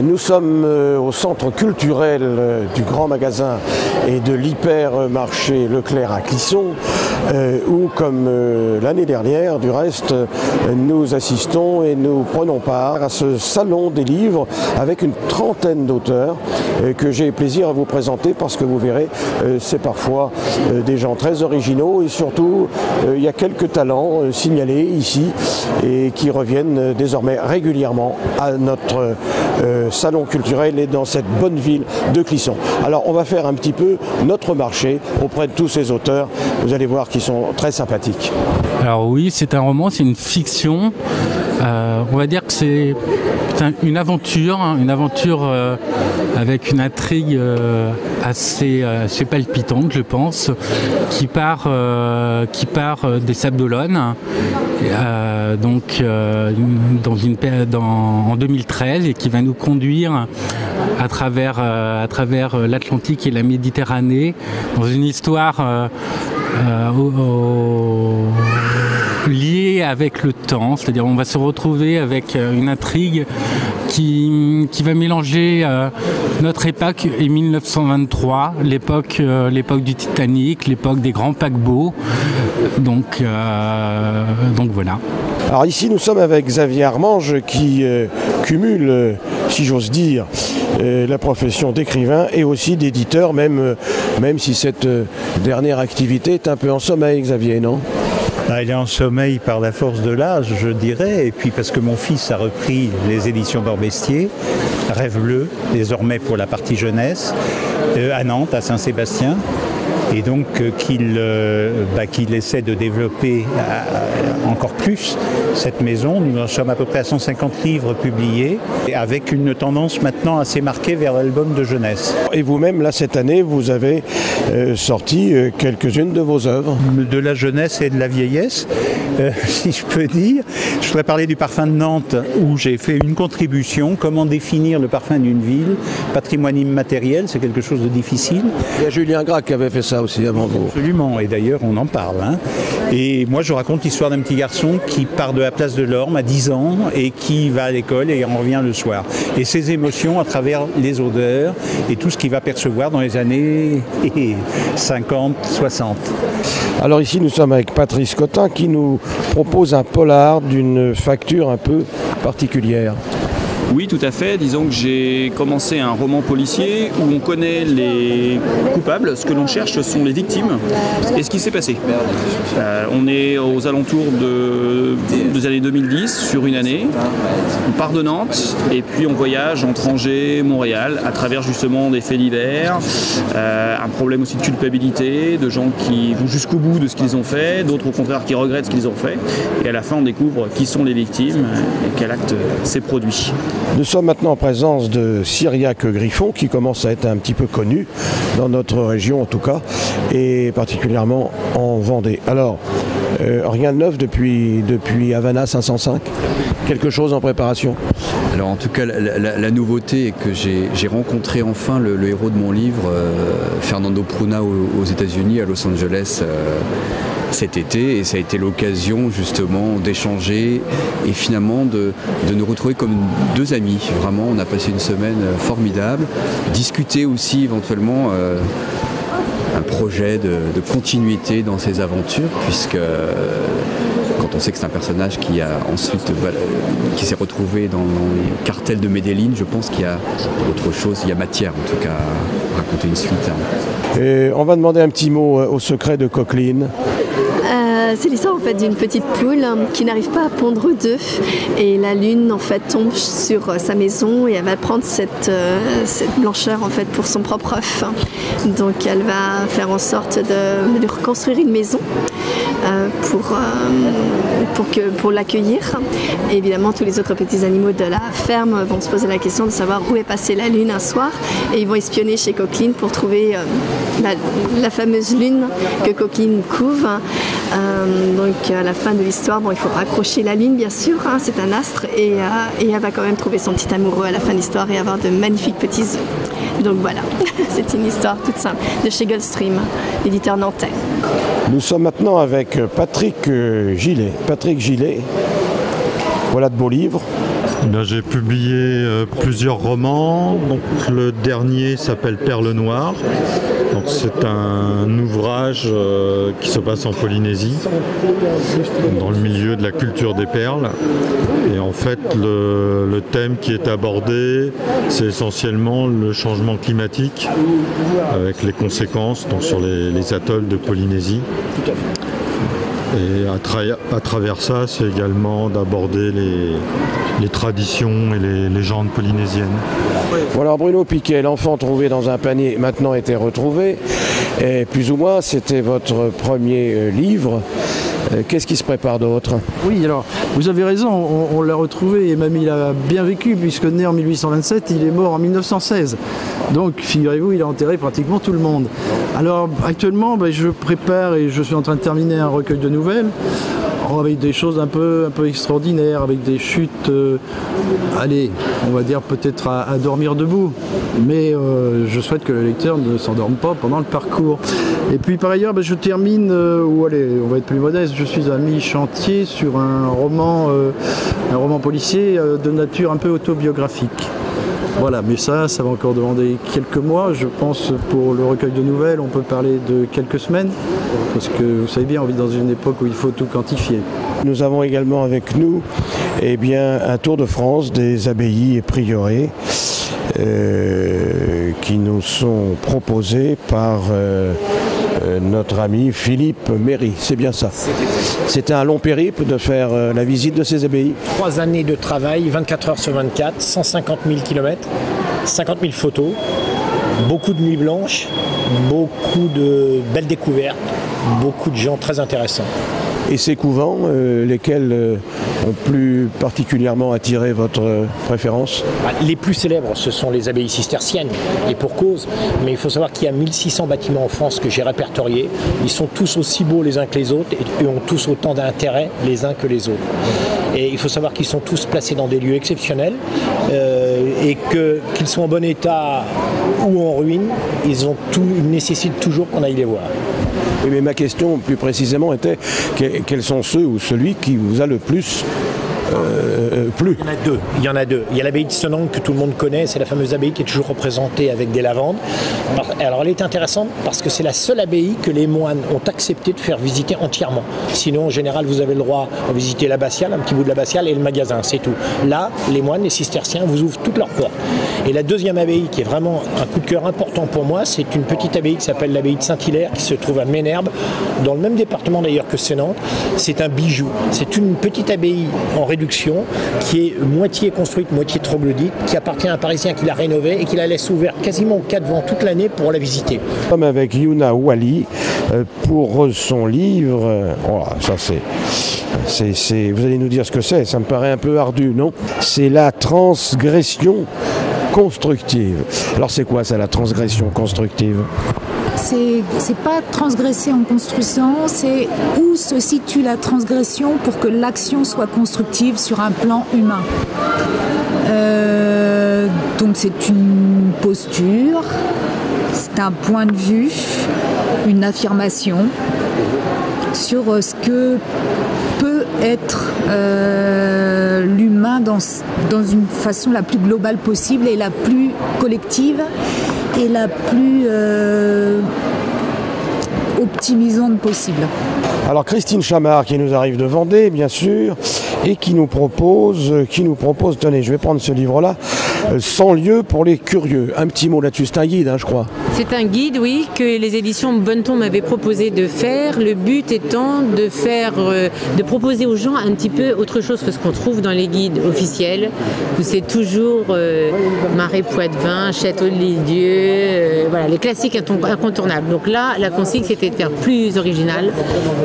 Nous sommes au centre culturel du grand magasin et de l'hypermarché Leclerc à Clisson, où, comme l'année dernière, du reste, nous assistons et nous prenons part à ce salon des livres avec une trentaine d'auteurs que j'ai plaisir à vous présenter parce que vous verrez, c'est parfois des gens très originaux et surtout, il y a quelques talents signalés ici et qui reviennent désormais régulièrement à notre salon culturel et dans cette bonne ville de Clisson. Alors on va faire un petit peu notre marché auprès de tous ces auteurs. Vous allez voir qu'ils sont très sympathiques. Alors oui, c'est un roman, c'est une fiction. On va dire que c'est une aventure avec une intrigue assez palpitante, je pense, qui part des Sables d'Olonne, en 2013, et qui va nous conduire à travers l'Atlantique et la Méditerranée dans une histoire lié avec le temps, c'est-à-dire on va se retrouver avec une intrigue qui va mélanger notre époque et 1923, l'époque du Titanic, l'époque des grands paquebots, donc voilà. Alors ici nous sommes avec Xavier Armange qui cumule, si j'ose dire, la profession d'écrivain et aussi d'éditeur, même si cette dernière activité est un peu en sommeil, Xavier, non ? Il est en sommeil par la force de l'âge, je dirais, et puis parce que mon fils a repris les éditions d'Orbestier, Rêve bleu, désormais pour la partie jeunesse, à Nantes, à Saint-Sébastien. Et donc qu'il essaie de développer encore plus cette maison. Nous en sommes à peu près à 150 livres publiés, avec une tendance maintenant assez marquée vers l'album de jeunesse. Et vous-même, là, cette année, vous avez sorti quelques-unes de vos œuvres. De la jeunesse et de la vieillesse, si je peux dire. Je voudrais parler du parfum de Nantes, où j'ai fait une contribution. Comment définir le parfum d'une ville? Patrimoine immatériel, c'est quelque chose de difficile. Il y a Julien Gracq qui avait fait ça aussi avant vous. Absolument, et d'ailleurs on en parle. Et moi je raconte l'histoire d'un petit garçon qui part de la place de l'Orme à 10 ans et qui va à l'école et en revient le soir. Et ses émotions à travers les odeurs et tout ce qu'il va percevoir dans les années 50, 60. Alors ici nous sommes avec Patrice Cotin qui nous propose un polar d'une facture un peu particulière. Oui, tout à fait. Disons que j'ai commencé un roman policier où on connaît les coupables. Ce que l'on cherche, ce sont les victimes et ce qui s'est passé. On est aux alentours des années 2010, sur une année. On part de Nantes et puis on voyage entre Angers, Montréal, à travers justement des faits divers, un problème aussi de culpabilité, de gens qui vont jusqu'au bout de ce qu'ils ont fait, d'autres au contraire qui regrettent ce qu'ils ont fait. Et à la fin, on découvre qui sont les victimes et quel acte s'est produit. Nous sommes maintenant en présence de Cyriaque Griffon qui commence à être un petit peu connu dans notre région en tout cas et particulièrement en Vendée. Alors, rien de neuf depuis Havana 505 ? Quelque chose en préparation ? Alors en tout cas la nouveauté est que j'ai rencontré enfin le héros de mon livre, Fernando Pruna aux États-Unis, à Los Angeles, cet été, et ça a été l'occasion justement d'échanger et finalement de nous retrouver comme deux amis. Vraiment, on a passé une semaine formidable, discuter aussi éventuellement un projet de continuité dans ses aventures, puisque quand on sait que c'est un personnage qui a ensuite qui s'est retrouvé dans les cartels de Medellín, je pense qu'il y a autre chose, il y a matière en tout cas à raconter une suite. Et on va demander un petit mot au secret de Coqueline. C'est l'histoire en fait d'une petite poule qui n'arrive pas à pondre d'œufs et la lune en fait tombe sur sa maison et elle va prendre cette blancheur en fait pour son propre œuf. Donc elle va faire en sorte de reconstruire une maison pour l'accueillir. Et évidemment tous les autres petits animaux de la ferme vont se poser la question de savoir où est passée la lune un soir et ils vont espionner chez Coqueline pour trouver la fameuse lune que Coqueline couve. Donc à la fin de l'histoire, il faut raccrocher la lune bien sûr, c'est un astre et elle va quand même trouver son petit amoureux à la fin de l'histoire et avoir de magnifiques petits œufs. Donc voilà, c'est une histoire toute simple de chez Gulfstream, l'éditeur nantais. Nous sommes maintenant avec Patrick Gillet. Patrick Gillet, voilà de beaux livres. J'ai publié plusieurs romans. Donc, le dernier s'appelle Perle Noire. Donc, c'est un ouvrage qui se passe en Polynésie, dans le milieu de la culture des perles. Et en fait, le thème qui est abordé, c'est essentiellement le changement climatique, avec les conséquences donc, sur les atolls de Polynésie. Et à travers ça, c'est également d'aborder les traditions et les légendes polynésiennes. Bon alors Bruno Piquet, l'enfant trouvé dans un panier, maintenant été retrouvé, et plus ou moins c'était votre premier livre. Qu'est-ce qui se prépare d'autre? Oui, alors vous avez raison, on l'a retrouvé et même il a bien vécu puisque né en 1827, il est mort en 1916. Donc figurez-vous, il a enterré pratiquement tout le monde. Alors actuellement, je prépare et je suis en train de terminer un recueil de nouvelles avec des choses un peu extraordinaires, avec des chutes, allez, on va dire peut-être à dormir debout. Mais je souhaite que le lecteur ne s'endorme pas pendant le parcours. Et puis par ailleurs, je termine, ou allez, on va être plus modeste, je suis à mi-chantier sur un roman policier de nature un peu autobiographique. Voilà, mais ça va encore demander quelques mois. Je pense pour le recueil de nouvelles, on peut parler de quelques semaines, parce que vous savez bien, on vit dans une époque où il faut tout quantifier. Nous avons également avec nous un tour de France des abbayes et prieurés qui nous sont proposés par notre ami Philippe Méry. C'est bien ça. C'était un long périple de faire la visite de ces abbayes. 3 années de travail, 24 heures sur 24, 150 000 km, 50 000 photos, beaucoup de nuits blanches, beaucoup de belles découvertes, beaucoup de gens très intéressants. Et ces couvents, lesquels ont plus particulièrement attiré votre préférence? Les plus célèbres, ce sont les abbayes cisterciennes, et pour cause. Mais il faut savoir qu'il y a 1600 bâtiments en France que j'ai répertoriés. Ils sont tous aussi beaux les uns que les autres et ont tous autant d'intérêt les uns que les autres. Et il faut savoir qu'ils sont tous placés dans des lieux exceptionnels et qu'ils sont en bon état ou en ruine, ils nécessitent toujours qu'on aille les voir. Oui, mais ma question plus précisément était quels sont ceux ou celui qui vous a le plus plu? Il y en a deux. Il y a l'abbaye de Senang que tout le monde connaît, c'est la fameuse abbaye qui est toujours représentée avec des lavandes. Alors elle est intéressante parce que c'est la seule abbaye que les moines ont accepté de faire visiter entièrement. Sinon, en général, vous avez le droit de visiter l'abbatiale, un petit bout de l'abbatiale et le magasin, c'est tout. Là, les moines, les cisterciens vous ouvrent toutes leurs portes. Et la deuxième abbaye qui est vraiment un coup de cœur important pour moi, c'est une petite abbaye qui s'appelle l'abbaye de Saint-Hilaire qui se trouve à Ménherbe, dans le même département d'ailleurs que Senang. C'est un bijou. C'est une petite abbaye en réduction qui est moitié construite, moitié troglodyte, qui appartient à un Parisien qui l'a rénové et qui la laisse ouverte quasiment au 4 vents toute l'année pour la visiter. Comme avec Yuna Wali pour son livre, ça c'est, vous allez nous dire ce que c'est, ça me paraît un peu ardu, non? C'est la transgression constructive. Alors c'est quoi ça, la transgression constructive? C'est pas transgresser en construisant, c'est où se situe la transgression pour que l'action soit constructive sur un plan humain. Donc c'est une posture, c'est un point de vue, une affirmation sur ce que peut être l'humain dans une façon la plus globale possible et la plus collective et la plus optimisante possible. Alors Christine Chamard qui nous arrive de Vendée bien sûr et qui nous propose, tenez je vais prendre ce livre-là, 100 lieux pour les curieux. Un petit mot là-dessus, c'est un guide je crois. C'est un guide, oui, que les éditions Bonneton m'avaient proposé de faire. Le but étant de proposer aux gens un petit peu autre chose que ce qu'on trouve dans les guides officiels, où c'est toujours Marais Poitevin, Château de l'Île-Dieu, voilà, les classiques incontournables. Donc là, la consigne, c'était de faire plus original,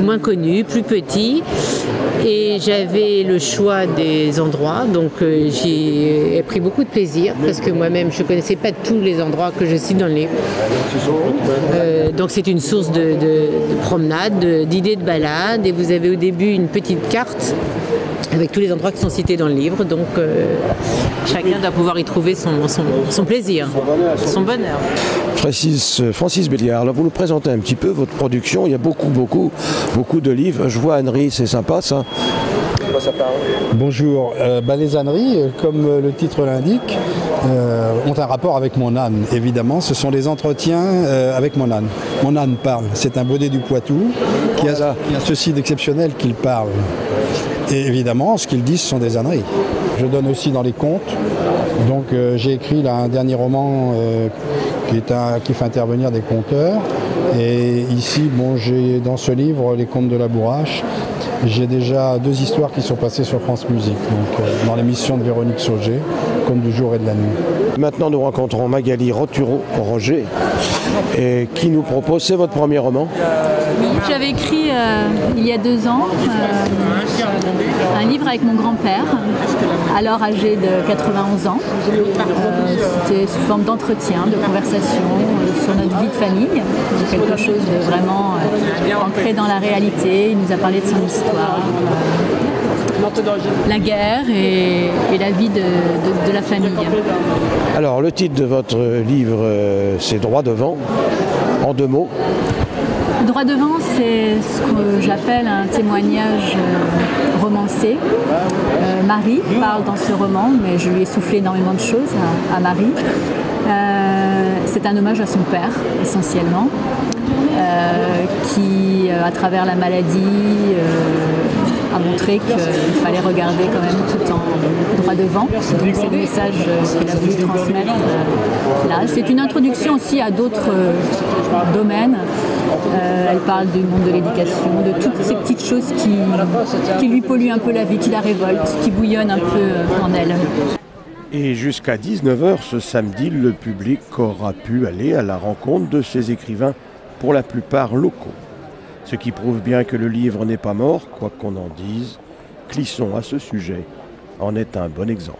moins connu, plus petit. Et j'avais le choix des endroits, donc j'ai pris beaucoup de plaisir, parce que moi-même, je ne connaissais pas tous les endroits que je cite dans le livre. Donc c'est une source de promenade, d'idées de balade, et vous avez au début une petite carte avec tous les endroits qui sont cités dans le livre, donc chacun doit pouvoir y trouver son plaisir, son bonheur. Francis Béliard, là vous nous présentez un petit peu votre production, il y a beaucoup de livres, je vois Henri, c'est sympa ça. quoi ça parle? Bonjour. Les âneries, comme le titre l'indique, ont un rapport avec mon âne. Évidemment, ce sont des entretiens avec mon âne. Mon âne parle. C'est un baudet du Poitou qui a ceci d'exceptionnel qu'il parle. Et évidemment, ce qu'ils disent sont des âneries. Je donne aussi dans les contes. Donc j'ai écrit là un dernier roman qui fait intervenir des conteurs. Et ici, j'ai dans ce livre, Les Contes de la Bourrache, j'ai déjà 2 histoires qui sont passées sur France Musique, donc dans l'émission de Véronique Sauger, Contes du jour et de la nuit. Maintenant, nous rencontrons Magali Roturo-Roger, qui nous propose, c'est votre premier roman? J'avais écrit il y a 2 ans un livre avec mon grand-père, alors âgé de 91 ans. C'était sous forme d'entretien, de conversation sur notre vie de famille, donc quelque chose de vraiment ancré dans la réalité. Il nous a parlé de son histoire, la guerre et la vie de la famille. Alors, le titre de votre livre, c'est Droit devant, en 2 mots. Droit devant, c'est ce que j'appelle un témoignage romancé. Marie parle dans ce roman, mais je lui ai soufflé énormément de choses à Marie. C'est un hommage à son père, essentiellement, qui, à travers la maladie, a montré qu'il fallait regarder quand même tout en droit devant. Donc c'est le message qu'il a voulu transmettre là. C'est une introduction aussi à d'autres domaines. Elle parle du monde de l'éducation, de toutes ces petites choses qui lui polluent un peu la vie, qui la révoltent, qui bouillonnent un peu en elle. Et jusqu'à 19h ce samedi, le public aura pu aller à la rencontre de ces écrivains, pour la plupart locaux. Ce qui prouve bien que le livre n'est pas mort, quoi qu'on en dise. Clisson à ce sujet en est un bon exemple.